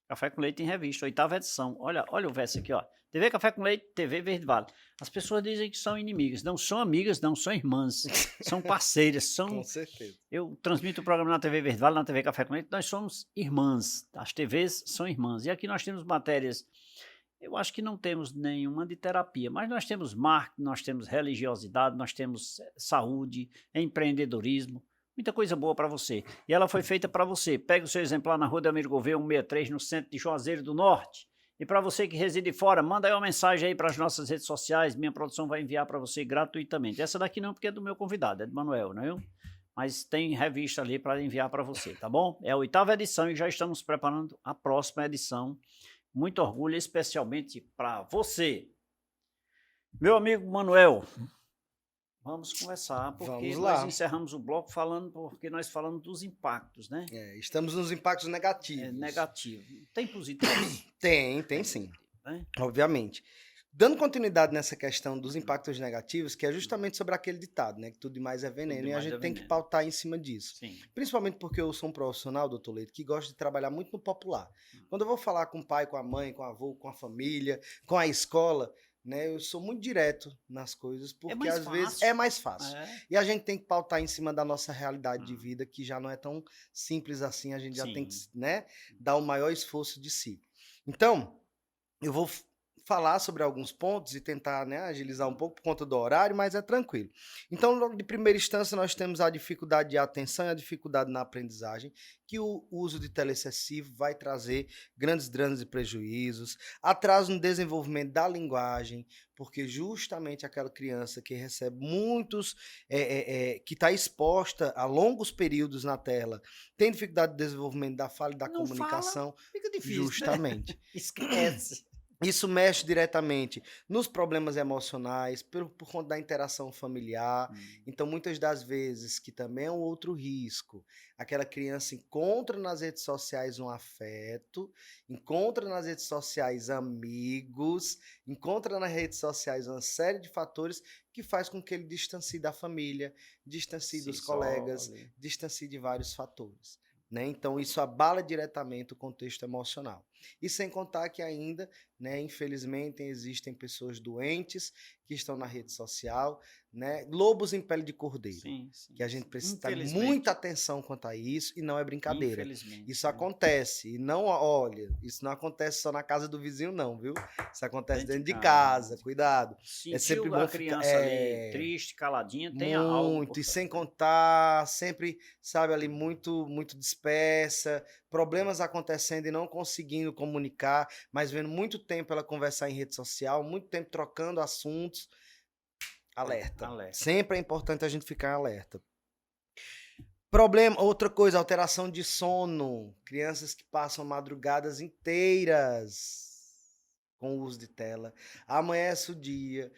Café com Leite em Revista, 8ª edição. Olha o verso aqui, ó. TV Café com Leite, TV Verde Vale. As pessoas dizem que são inimigas. Não são amigas, não são irmãs. São parceiras. Com certeza. Eu transmito o programa na TV Verde Vale, na TV Café com Leite. Nós somos irmãs. As TVs são irmãs. E aqui nós temos matérias. Eu acho que não temos nenhuma de terapia, mas nós temos marketing, nós temos religiosidade, nós temos saúde, empreendedorismo, muita coisa boa para você. E ela foi feita para você. Pega o seu exemplar na Rua Delmiro Gouveia, 163, no centro de Juazeiro do Norte. E para você que reside fora, manda aí uma mensagem aí para as nossas redes sociais, minha produção vai enviar para você gratuitamente. Essa daqui não, porque é do meu convidado, é do Manuel, não é? Mas tem revista ali para enviar para você, tá bom? É a 8ª edição e já estamos preparando a próxima edição. Muito orgulho, especialmente para você. Meu amigo Manuel, vamos conversar, porque nós encerramos o bloco porque nós falamos dos impactos, né? Estamos nos impactos negativos. Negativo. Tem positivos? Tem sim, né? Obviamente. Dando continuidade nessa questão dos impactos negativos, que é justamente sobre aquele ditado, né? Que tudo demais é Tudo veneno, e a demais é gente tem que veneno. pautar em cima disso. Sim. Principalmente porque eu sou um profissional, doutor Leite, que gosta de trabalhar muito no popular. Quando eu vou falar com o pai, com a mãe, com o avô, com a família, com a escola, né? Eu sou muito direto nas coisas, É porque mais às vezes é fácil. mais fácil. É. E a gente tem que pautar em cima da nossa realidade de Hum. vida, que já não é tão simples assim, a gente já tem que, Sim. né, dar o maior esforço de si. Então, eu vou falar sobre alguns pontos e tentar, né, agilizar um pouco por conta do horário, mas é tranquilo. Então, logo de primeira instância, nós temos a dificuldade de atenção e a dificuldade na aprendizagem, que o uso de tela excessivo vai trazer grandes danos e prejuízos, atraso no desenvolvimento da linguagem, porque justamente aquela criança que recebe muitos, que está exposta a longos períodos na tela, tem dificuldade de desenvolvimento da fala e da Não fala, comunicação, fica difícil, né? justamente. Esquece. Isso mexe diretamente nos problemas emocionais, por conta da interação familiar. Hum. Então, muitas das vezes, que também é um outro risco, aquela criança encontra nas redes sociais um afeto, encontra nas redes sociais amigos, encontra nas redes sociais uma série de fatores que faz com que ele distancie da família, distancie Se dos colegas, isole. distancie de vários fatores. Né? Então, isso abala diretamente o contexto emocional. E sem contar que ainda, né, infelizmente, existem pessoas doentes que estão na rede social, né, lobos em pele de cordeiro, Sim, sim, que a gente sim. precisa ter Infelizmente. muita atenção quanto a isso, e não é brincadeira. Infelizmente, Isso né? acontece, e não, olha, isso não acontece só na casa do vizinho não, viu? Isso acontece Dentro de dentro de casa, casa, dentro de casa. cuidado. É sempre Sentiu a bom ficar, criança ali triste, caladinha, tem algo muito, por e sem trás, né? contar, sempre, sabe, ali muito dispersa, problemas acontecendo e não conseguindo comunicar, mas vendo muito tempo ela conversar em rede social, muito tempo trocando assuntos. Alerta. Alerta. Sempre é importante a gente ficar alerta. Problema, outra coisa, alteração de sono. Crianças que passam madrugadas inteiras com o uso de tela. Amanhece o dia,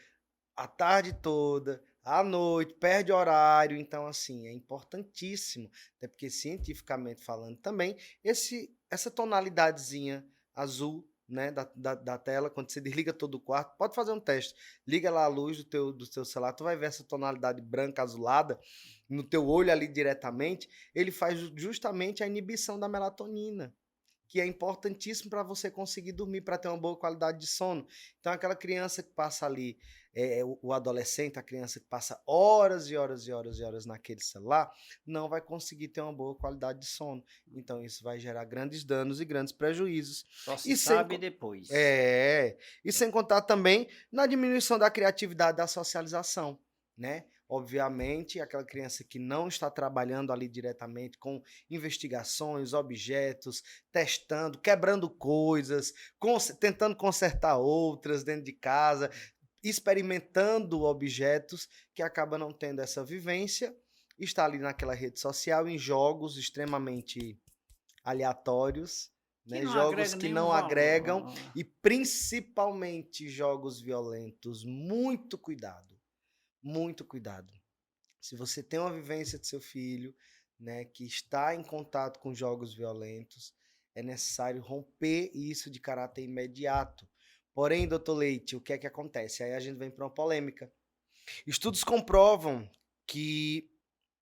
a tarde toda, à noite, perde horário. Então, assim, é importantíssimo, até porque cientificamente falando também, essa tonalidadezinha azul, né, da tela, quando você desliga todo o quarto, pode fazer um teste. Liga lá a luz do teu celular, tu vai ver essa tonalidade branca azulada no teu olho ali diretamente. Ele faz justamente a inibição da melatonina, que é importantíssimo para você conseguir dormir, para ter uma boa qualidade de sono. Então, aquela criança que passa ali, o adolescente, a criança que passa horas e horas e horas e horas naquele celular, não vai conseguir ter uma boa qualidade de sono. Então, isso vai gerar grandes danos e grandes prejuízos. Só se E sem, sabe depois. e sem contar também na diminuição da criatividade da socialização, né? Obviamente, aquela criança que não está trabalhando ali diretamente com investigações, objetos, testando, quebrando coisas, tentando consertar outras dentro de casa, experimentando objetos, que acaba não tendo essa vivência, está ali naquela rede social, em jogos extremamente aleatórios, Que né? não Jogos agrega que nenhum não agregam, valor. e principalmente jogos violentos. Muito cuidado, muito cuidado. Se você tem uma vivência de seu filho, né, que está em contato com jogos violentos, é necessário romper isso de caráter imediato. Porém, doutor Leite, o que é que acontece? Aí a gente vem para uma polêmica. Estudos comprovam que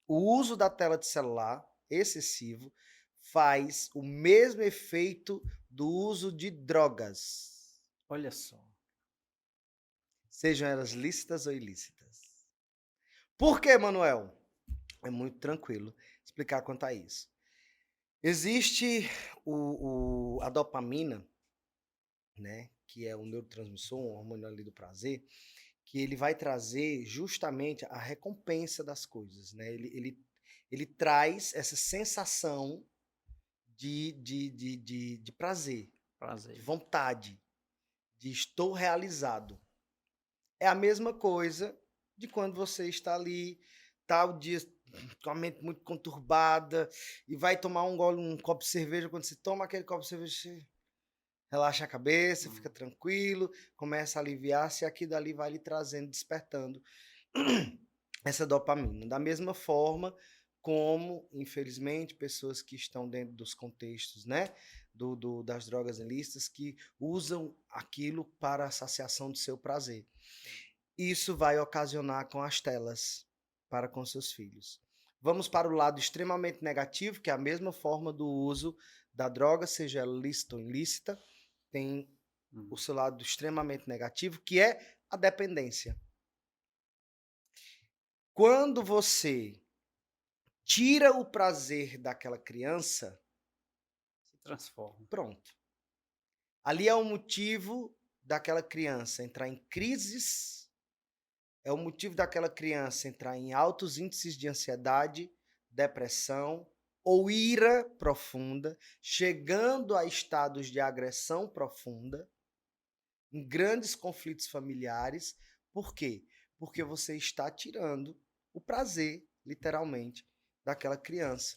o uso da tela de celular excessivo faz o mesmo efeito do uso de drogas, Olha só. sejam elas lícitas ou ilícitas. Por quê, Manuel? É muito tranquilo explicar quanto a isso. Existe a dopamina, né, que é um neurotransmissor, um hormônio ali do prazer, que ele vai trazer justamente a recompensa das coisas, né? Ele traz essa sensação de prazer, de Prazer. vontade, de estou realizado. É a mesma coisa de quando você está ali, tá o dia com a mente muito conturbada e vai tomar um copo de cerveja. Quando você toma aquele copo de cerveja, você relaxa a cabeça, fica tranquilo, começa a aliviar-se, e aquilo ali vai lhe trazendo, despertando essa dopamina. Da mesma forma como, infelizmente, pessoas que estão dentro dos contextos, né, das drogas ilícitas que usam aquilo para a saciação do seu prazer. Isso vai ocasionar com as telas para com seus filhos. Vamos para o lado extremamente negativo, que é a mesma forma do uso da droga, seja lícita ou ilícita, tem o seu lado extremamente negativo, que é a dependência. Quando você tira o prazer daquela criança, Se transforma. pronto. Ali é o motivo daquela criança entrar em crises, é o motivo daquela criança entrar em altos índices de ansiedade, depressão ou ira profunda, chegando a estados de agressão profunda, em grandes conflitos familiares. Por quê? Porque você está tirando o prazer, literalmente, daquela criança.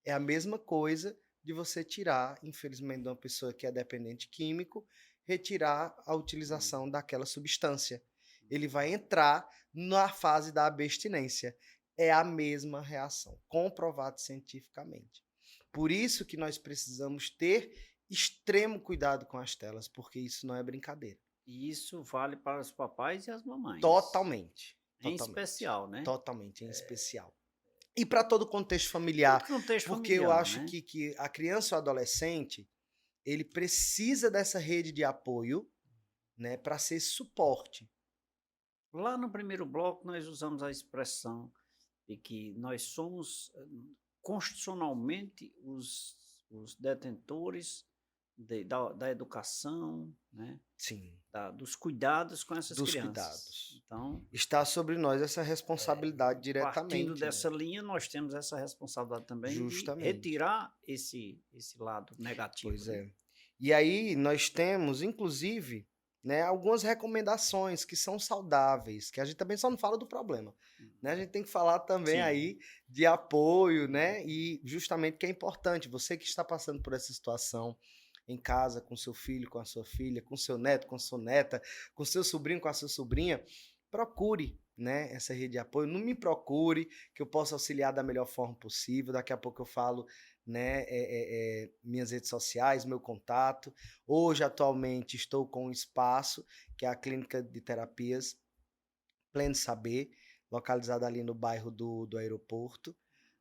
É a mesma coisa de você tirar, infelizmente, de uma pessoa que é dependente químico, retirar a utilização daquela substância. Ele vai entrar na fase da abstinência. É a mesma reação, comprovado cientificamente. Por isso que nós precisamos ter extremo cuidado com as telas, porque isso não é brincadeira. E isso vale para os papais e as mamães. Totalmente. Em Totalmente. especial, né? Totalmente, em especial. E para todo o contexto familiar. Todo contexto Porque eu familiar, acho né? que a criança ou adolescente, ele precisa dessa rede de apoio, né, para ser suporte. Lá no primeiro bloco, nós usamos a expressão de que nós somos constitucionalmente os detentores da educação, né? Sim, Dos cuidados com essas dos crianças. cuidados. Então, Está sobre nós essa responsabilidade partindo diretamente. dessa Né? linha, nós temos essa responsabilidade também Justamente. de retirar esse lado negativo. Pois né? é. E aí nós temos, inclusive, né, algumas recomendações que são saudáveis, que a gente também só não fala do problema. Né? A gente tem que falar também Sim. aí de apoio, né? E justamente que é importante, você que está passando por essa situação em casa, com seu filho, com a sua filha, com seu neto, com sua neta, com seu sobrinho, com a sua sobrinha, procure, né, essa rede de apoio. Não me procure, que eu possa auxiliar da melhor forma possível. Daqui a pouco eu falo, né, minhas redes sociais, meu contato. Hoje, atualmente, estou com um espaço, que é a Clínica de Terapias Pleno Saber, localizada ali no bairro do aeroporto,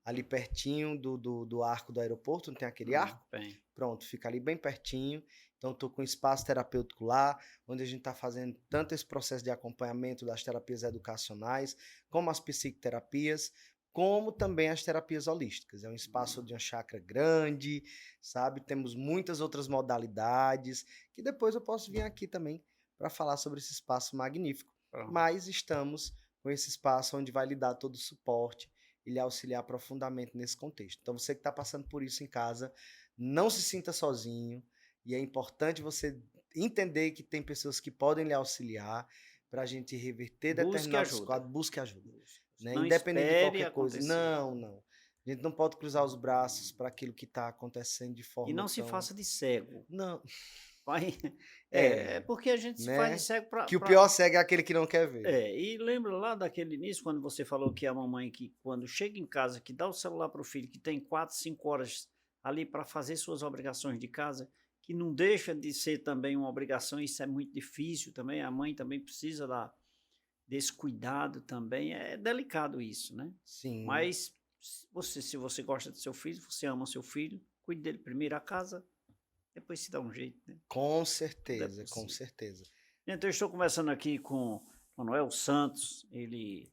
ali pertinho do arco do aeroporto, não tem aquele arco? Bem. Pronto, fica ali bem pertinho. Então, estou com um espaço terapêutico lá, onde a gente está fazendo tanto esse processo de acompanhamento das terapias educacionais, como as psicoterapias, como também as terapias holísticas. É um espaço de uma chácara grande, sabe? Temos muitas outras modalidades, que depois eu posso vir aqui também para falar sobre esse espaço magnífico. Mas estamos com esse espaço onde vai lhe dar todo o suporte e lhe auxiliar profundamente nesse contexto. Então, você que está passando por isso em casa, não se sinta sozinho, e é importante você entender que tem pessoas que podem lhe auxiliar para a gente reverter determinados quadros. Busque ajuda. Né? Não Independente de espere qualquer coisa. acontecer. Não. A gente não pode cruzar os braços para aquilo que está acontecendo de forma E não se faça de cego. Não. Porque a gente se né? faz de cego para... Que o pior cego é aquele que não quer ver. E lembra lá daquele início, quando você falou que a mamãe, que quando chega em casa, que dá o celular para o filho, que tem 4, 5 horas ali para fazer suas obrigações de casa, que não deixa de ser também uma obrigação, isso é muito difícil também, a mãe também precisa desse cuidado também, é delicado isso, né? Sim. Mas se você gosta do seu filho, você ama seu filho, cuide dele primeiro a casa, depois se dá um jeito, né? Com certeza, com certeza. Então, eu estou conversando aqui com Manuel Santos, ele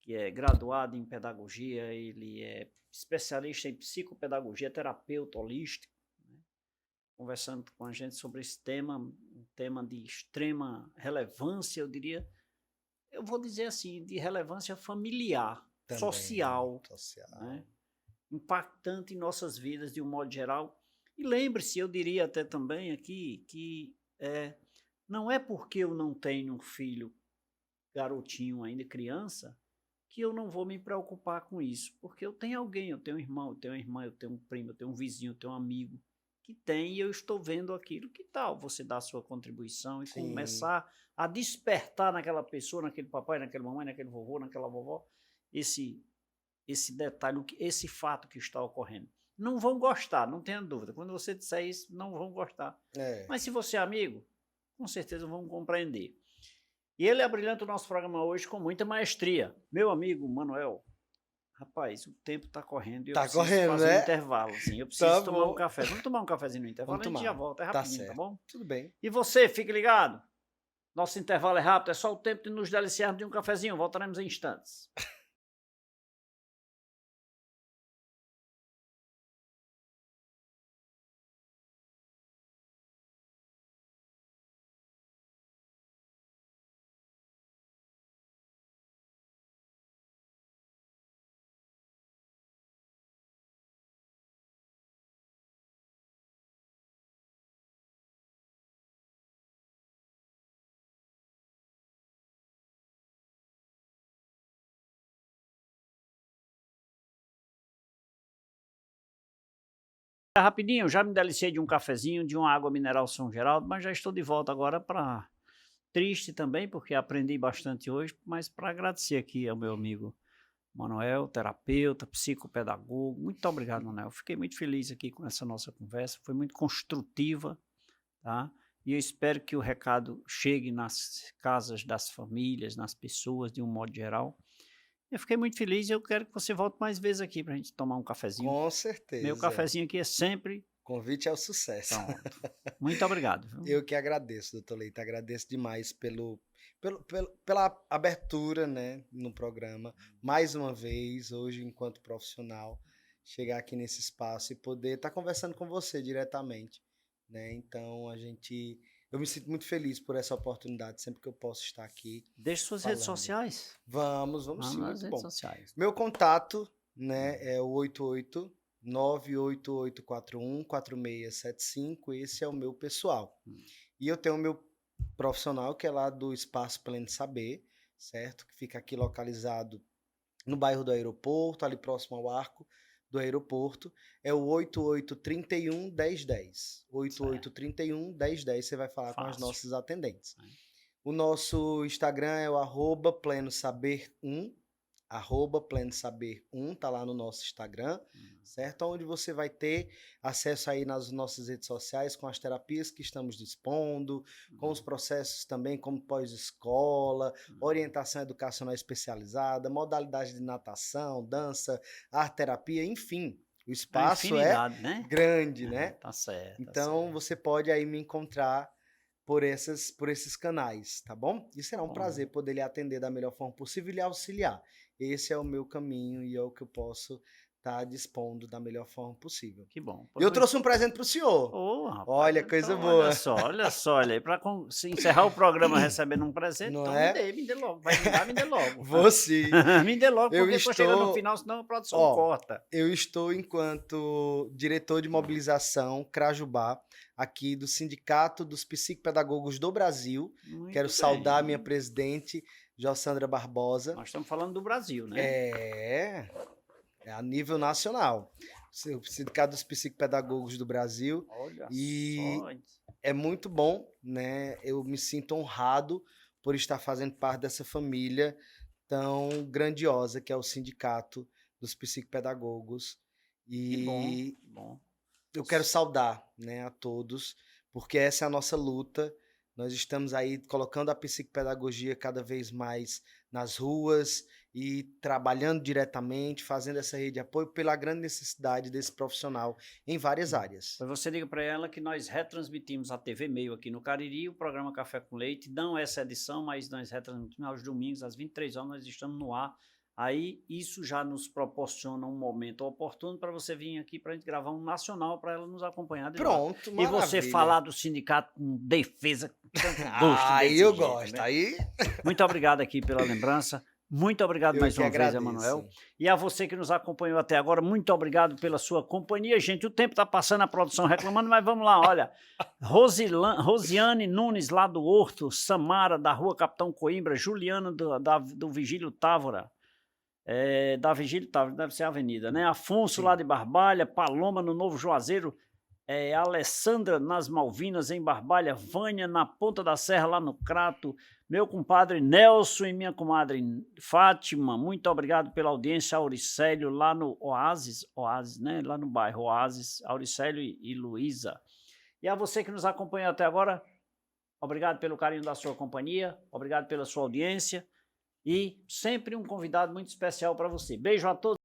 que é graduado em pedagogia, ele é especialista em psicopedagogia, terapeuta holístico, né? Conversando com a gente sobre esse tema, um tema de extrema relevância, eu diria, eu vou dizer assim, de relevância familiar, Também, social. Né? Impactante em nossas vidas de um modo geral. E lembre-se, eu diria até também aqui, que não é porque eu não tenho um filho garotinho ainda, criança, que eu não vou me preocupar com isso, porque eu tenho alguém, eu tenho um irmão, eu tenho uma irmã, eu tenho um primo, eu tenho um vizinho, eu tenho um amigo que tem, e eu estou vendo aquilo. Que tal você dar a sua contribuição e começar a despertar naquela pessoa, naquele papai, naquela mamãe, naquele vovô, naquela vovó, esse detalhe, esse fato que está ocorrendo. não vão gostar, não tenha dúvida. Quando você disser isso, não vão gostar. Mas se você é amigo, com certeza vão compreender. E ele abrilhanta o nosso programa hoje com muita maestria. Meu amigo Manuel, rapaz, o tempo está correndo e eu Tá preciso correndo, fazer um né? intervalo. Assim. Eu Tá preciso tomar um bom. café. Vamos tomar um cafezinho no intervalo, Vamos a gente já tomar. volta. É Tá rapidinho, tá certo. bom? Tudo bem. E você, fique ligado. Nosso intervalo é rápido, é só o tempo de nos deliciarmos de um cafezinho. Voltaremos em instantes. Rapidinho, já me deliciei de um cafezinho, de uma água mineral São Geraldo, mas já estou de volta agora para triste também, porque aprendi bastante hoje, mas para agradecer aqui ao meu amigo Manuel, terapeuta, psicopedagogo. Muito obrigado, Manuel. Fiquei muito feliz aqui com essa nossa conversa, foi muito construtiva, tá? E eu espero que o recado chegue nas casas das famílias, nas pessoas, de um modo geral. Eu fiquei muito feliz e eu quero que você volte mais vezes aqui para a gente tomar um cafezinho. Com Meu certeza. cafezinho aqui é sempre Convite ao sucesso. pronto. Muito obrigado. Viu? Eu que agradeço, doutor Leite, agradeço demais pela abertura, né, no programa. Mais uma vez, hoje, enquanto profissional, chegar aqui nesse espaço e poder estar conversando com você diretamente, né? Então, eu me sinto muito feliz por essa oportunidade, sempre que eu posso estar aqui Deixe suas redes falando. sociais. Vamos Vamos sim, nas muito redes bom. sociais. Meu contato, né, é o 988414675, esse é o meu pessoal. E eu tenho o meu profissional, que é lá do Espaço Pleno Saber, certo? Que fica aqui localizado no bairro do aeroporto, ali próximo ao arco do aeroporto, é o 8831-1010. 8831-1010, você vai falar com as Fácil. nossas atendentes. É. O nosso Instagram é o @plenosaber1, @plenosaber1, tá lá no nosso Instagram, certo? Onde você vai ter acesso aí nas nossas redes sociais com as terapias que estamos dispondo, com os processos também como pós-escola, orientação educacional especializada, modalidade de natação, dança, arte-terapia, enfim. O espaço é infinidade, né? grande, né? Tá certo. Então você pode aí me encontrar por esses canais, tá bom? E será um Bom. prazer poder lhe atender da melhor forma possível e lhe auxiliar. Esse é o meu caminho e é o que eu posso estar dispondo da melhor forma possível. Que bom. E eu trouxe um presente para o senhor. Ô, rapaz, Olha, coisa então, boa. olha só, olha aí, para se encerrar o programa recebendo um presente, Não então é? me dê logo. Vai me dar, me dê logo. Vou sim. Me dê logo, Eu porque depois chega no estou- final, senão a produção Ó, corta. Eu estou enquanto diretor de mobilização Crajubá, aqui do Sindicato dos Psicopedagogos do Brasil. Muito Quero bem. saudar a minha presidente, Jossandra Barbosa. Nós estamos falando do Brasil, né? É a nível nacional. O Sindicato dos Psicopedagogos do Brasil. Olha E só. é muito bom, né? Eu me sinto honrado por estar fazendo parte dessa família tão grandiosa que é o Sindicato dos Psicopedagogos. Que bom, E que bom. eu quero saudar, né, a todos, porque essa é a nossa luta. Nós estamos aí colocando a psicopedagogia cada vez mais nas ruas e trabalhando diretamente, fazendo essa rede de apoio pela grande necessidade desse profissional em várias áreas. Pois você diga para ela que nós retransmitimos a TV Meio aqui no Cariri, o programa Café com Leite, não essa edição, mas nós retransmitimos aos domingos, às 23 horas, nós estamos no ar. Aí isso já nos proporciona um momento oportuno para você vir aqui para a gente gravar um nacional para ela nos acompanhar de lá. Pronto, E maravilha. você falar do sindicato com defesa, com tanto gosto. Aí desse eu jeito, gosto, né? aí Muito obrigado aqui pela lembrança. Muito obrigado eu mais que uma vez, agradeço. Emanuel. E a você que nos acompanhou até agora, muito obrigado pela sua companhia. Gente, o tempo está passando, a produção reclamando, mas vamos lá, olha. Rosiane Nunes, lá do Horto, Samara, da Rua Capitão Coimbra, Juliana, do Vigílio Távora. Da Vigílio Távora, deve ser a avenida, né? Afonso, Sim. lá de Barbalha, Paloma, no Novo Juazeiro, Alessandra nas Malvinas, em Barbalha, Vânia na Ponta da Serra, lá no Crato, meu compadre Nelson e minha comadre Fátima, muito obrigado pela audiência, Auricélio, lá no Oásis, né? Lá no bairro Oásis, Auricélio e Luísa. E a você que nos acompanhou até agora, obrigado pelo carinho da sua companhia, obrigado pela sua audiência e sempre um convidado muito especial para você. Beijo a todos.